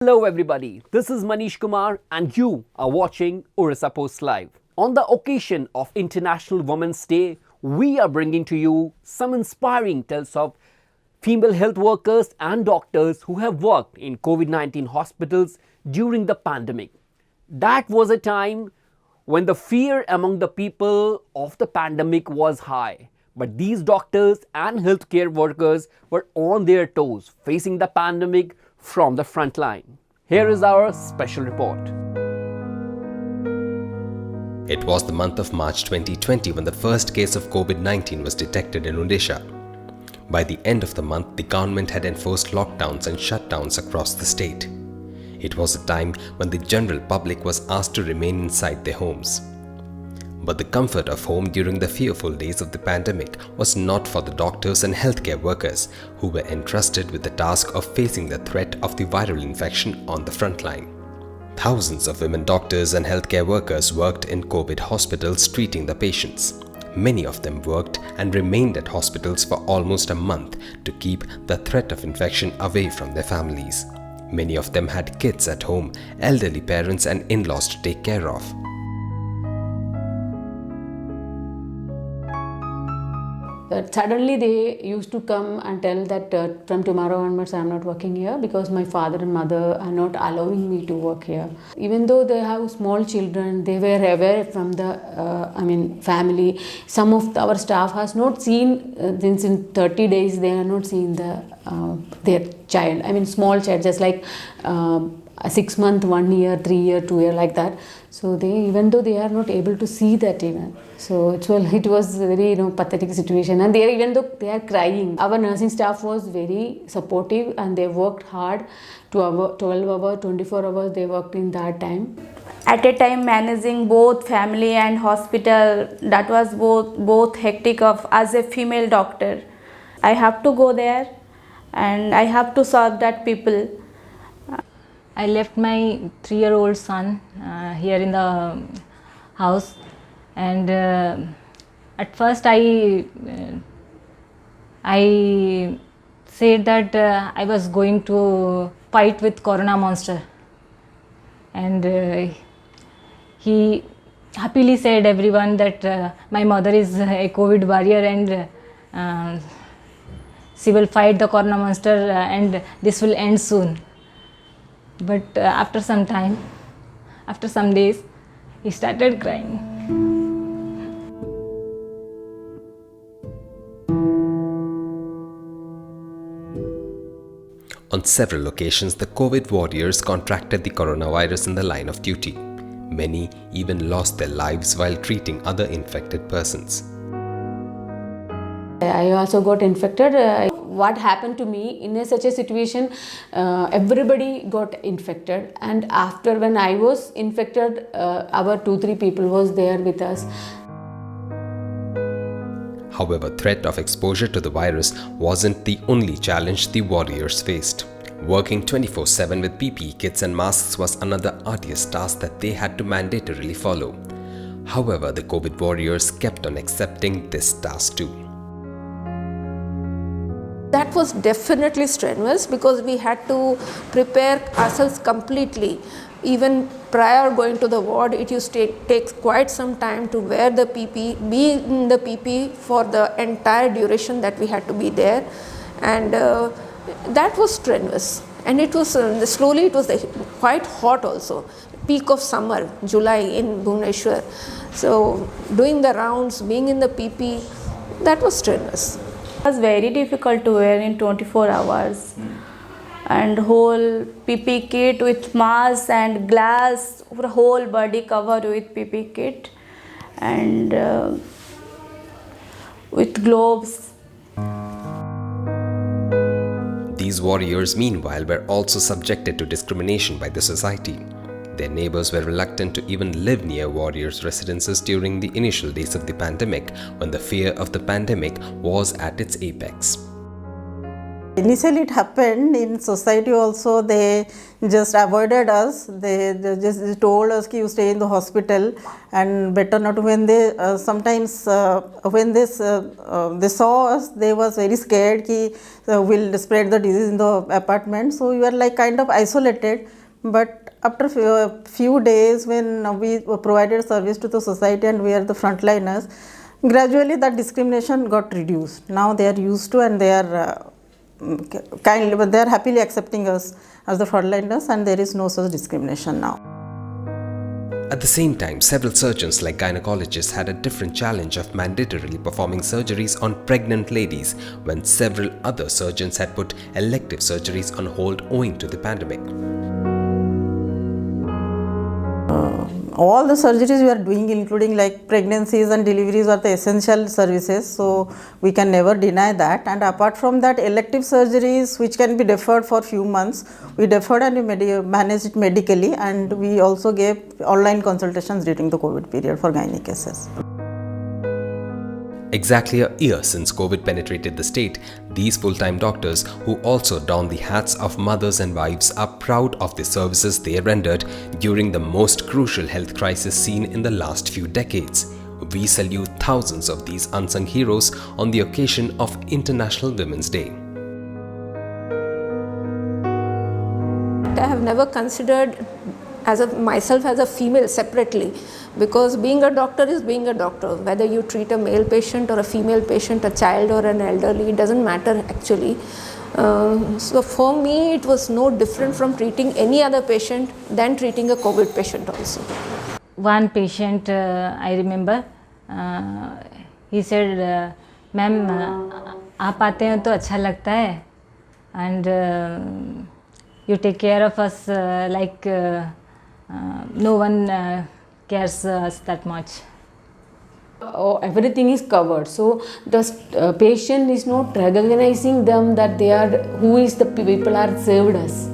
Hello everybody, this is Manish Kumar and you are watching Orissa Post Live. On the occasion of International Women's Day, we are bringing to you some inspiring tales of female health workers and doctors who have worked in COVID-19 hospitals during the pandemic. That was a time when the fear among the people of the pandemic was high. But these doctors and healthcare workers were on their toes facing the pandemic from the front line. Here is our special report. It was the month of March 2020 when the first case of COVID-19 was detected in Odisha. By the end of the month, the government had enforced lockdowns and shutdowns across the state. It was a time when the general public was asked to remain inside their homes. But the comfort of home during the fearful days of the pandemic was not for the doctors and healthcare workers who were entrusted with the task of facing the threat of the viral infection on the front line. Thousands of women doctors and healthcare workers worked in COVID hospitals treating the patients. Many of them worked and remained at hospitals for almost a month to keep the threat of infection away from their families. Many of them had kids at home, elderly parents and in-laws to take care of. Suddenly they used to come and tell that from tomorrow onwards I am not working here because my father and mother are not allowing me to work here. Even though they have small children, they were aware from the family. Some of our staff has not seen since in 30 days they are not seen their child. Small child, just like a 6 month, 1 year, 3 year, 2 year, like that. So they, even though they are not able to see that even. So it was a very pathetic situation, and they, even though they are crying, our nursing staff was very supportive and they worked hard. 12 hours, 24 hours they worked in that time. At a time managing both family and hospital, that was both hectic of as a female doctor. I have to go there and I have to serve that people. I left my 3-year-old son here in the house, and at first I said that I was going to fight with Corona monster, and he happily said everyone that my mother is a COVID warrior and she will fight the Corona monster and this will end soon. But after some time, after some days, he started crying. On several occasions, the COVID warriors contracted the coronavirus in the line of duty. Many even lost their lives while treating other infected persons. I also got infected. What happened to me in such a situation, everybody got infected, and after when I was infected, our 2-3 people was there with us. However, threat of exposure to the virus wasn't the only challenge the warriors faced. Working 24/7 with PPE kits and masks was another arduous task that they had to mandatorily follow. However, the COVID warriors kept on accepting this task too. That was definitely strenuous because we had to prepare ourselves completely. Even prior going to the ward, it used to take quite some time to wear the PPE, be in the PPE for the entire duration that we had to be there, and that was strenuous. And it was slowly, it was quite hot also. Peak of summer, July in Bhubaneswar. So doing the rounds, being in the PPE, that was strenuous. It was very difficult to wear in 24 hours. And whole PPE kit with mask and glass, whole body covered with PPE kit and with gloves. These warriors, meanwhile, were also subjected to discrimination by the society. Their neighbors were reluctant to even live near warriors' residences during the initial days of the pandemic, when the fear of the pandemic was at its apex. Initially it happened in society also, they just avoided us, they just told us ki you stay in the hospital and better not. When they sometimes when they saw us, they was very scared ki we'll spread the disease in the apartment, so we were like kind of isolated. But after few days when we provided service to the society and we are the frontliners, gradually that discrimination got reduced. Now they are used to and they are kindly, but they are happily accepting us as the frontliners, and there is no such discrimination now. At the same time, several surgeons like gynecologists had a different challenge of mandatorily performing surgeries on pregnant ladies when several other surgeons had put elective surgeries on hold owing to the pandemic. All the surgeries we are doing, including like pregnancies and deliveries, are the essential services, so we can never deny that. And apart from that, elective surgeries which can be deferred for few months, we deferred and we managed it medically, and we also gave online consultations during the COVID period for gynae cases. Exactly a year since COVID penetrated the state, these full-time doctors, who also don the hats of mothers and wives, are proud of the services they rendered during the most crucial health crisis seen in the last few decades. We salute thousands of these unsung heroes on the occasion of International Women's Day. I have never considered myself as a female separately, because being a doctor is being a doctor. Whether you treat a male patient or a female patient, a child or an elderly, it doesn't matter actually. So for me, it was no different from treating any other patient than treating a COVID patient also. One patient, I remember, he said, "Ma'am, आप आते हैं तो अच्छा लगता है, and you take care of us like no one cares us that much." Oh, everything is covered, so the patient is not recognizing them that they are who is the people are served us.